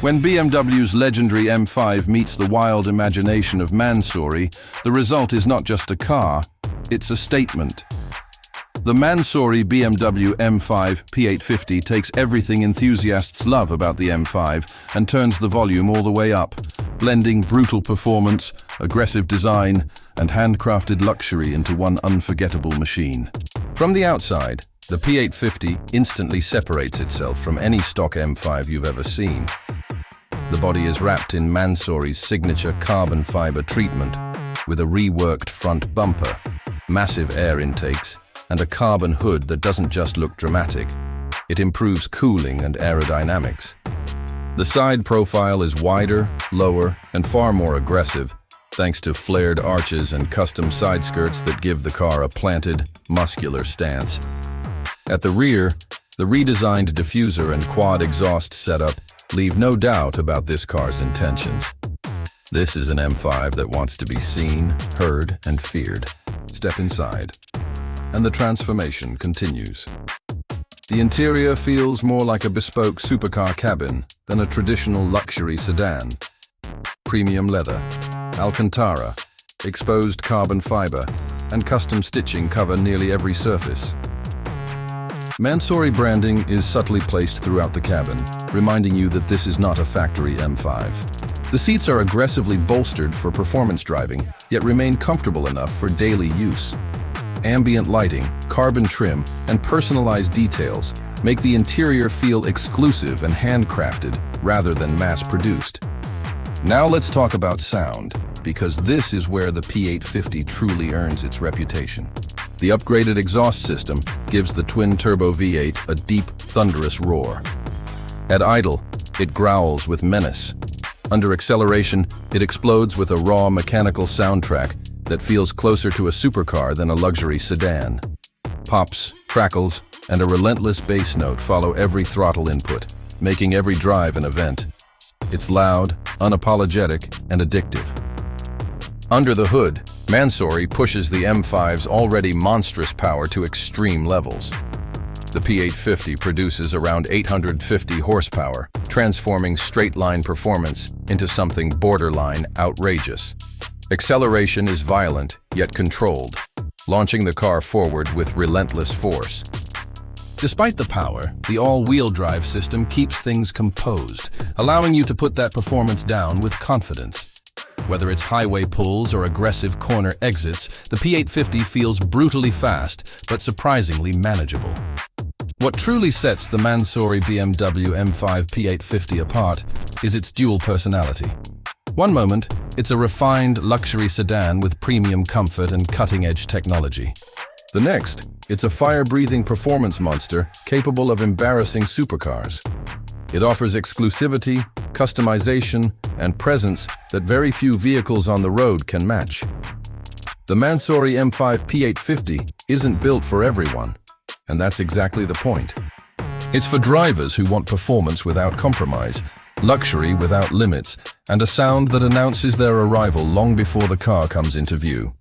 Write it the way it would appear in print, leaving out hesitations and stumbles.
When BMW's legendary M5 meets the wild imagination of MANSORY, the result is not just a car, it's a statement. The MANSORY BMW M5 P850 takes everything enthusiasts love about the M5 and turns the volume all the way up, blending brutal performance, aggressive design, and handcrafted luxury into one unforgettable machine. From the outside, the P850 instantly separates itself from any stock M5 you've ever seen. The body is wrapped in MANSORY's signature carbon fiber treatment, with a reworked front bumper, massive air intakes, and a carbon hood that doesn't just look dramatic, it improves cooling and aerodynamics. The side profile is wider, lower, and far more aggressive, thanks to flared arches and custom side skirts that give the car a planted, muscular stance. At the rear, the redesigned diffuser and quad exhaust setup leave no doubt about this car's intentions. This is an M5 that wants to be seen, heard, and feared. Step inside, and the transformation continues. The interior feels more like a bespoke supercar cabin than a traditional luxury sedan. Premium leather, Alcantara, exposed carbon fiber, and custom stitching cover nearly every surface. MANSORY branding is subtly placed throughout the cabin, reminding you that this is not a factory M5. The seats are aggressively bolstered for performance driving, yet remain comfortable enough for daily use. Ambient lighting, carbon trim, and personalized details make the interior feel exclusive and handcrafted rather than mass-produced. Now let's talk about sound, because this is where the P850 truly earns its reputation. The upgraded exhaust system gives the twin-turbo V8 a deep, thunderous roar. At idle, it growls with menace. Under acceleration, it explodes with a raw mechanical soundtrack that feels closer to a supercar than a luxury sedan. Pops, crackles, and a relentless bass note follow every throttle input, making every drive an event. It's loud, unapologetic, and addictive. Under the hood, MANSORY pushes the M5's already monstrous power to extreme levels. The P850 produces around 850 horsepower, transforming straight-line performance into something borderline outrageous. Acceleration is violent, yet controlled, launching the car forward with relentless force. Despite the power, the all-wheel drive system keeps things composed, allowing you to put that performance down with confidence. Whether it's highway pulls or aggressive corner exits, the P850 feels brutally fast, but surprisingly manageable. What truly sets the MANSORY BMW M5 P850 apart is its dual personality. One moment, it's a refined luxury sedan with premium comfort and cutting-edge technology. The next, it's a fire-breathing performance monster capable of embarrassing supercars. It offers exclusivity, customization, and presence that very few vehicles on the road can match. The MANSORY M5 P850 isn't built for everyone, and that's exactly the point. It's for drivers who want performance without compromise, luxury without limits, and a sound that announces their arrival long before the car comes into view.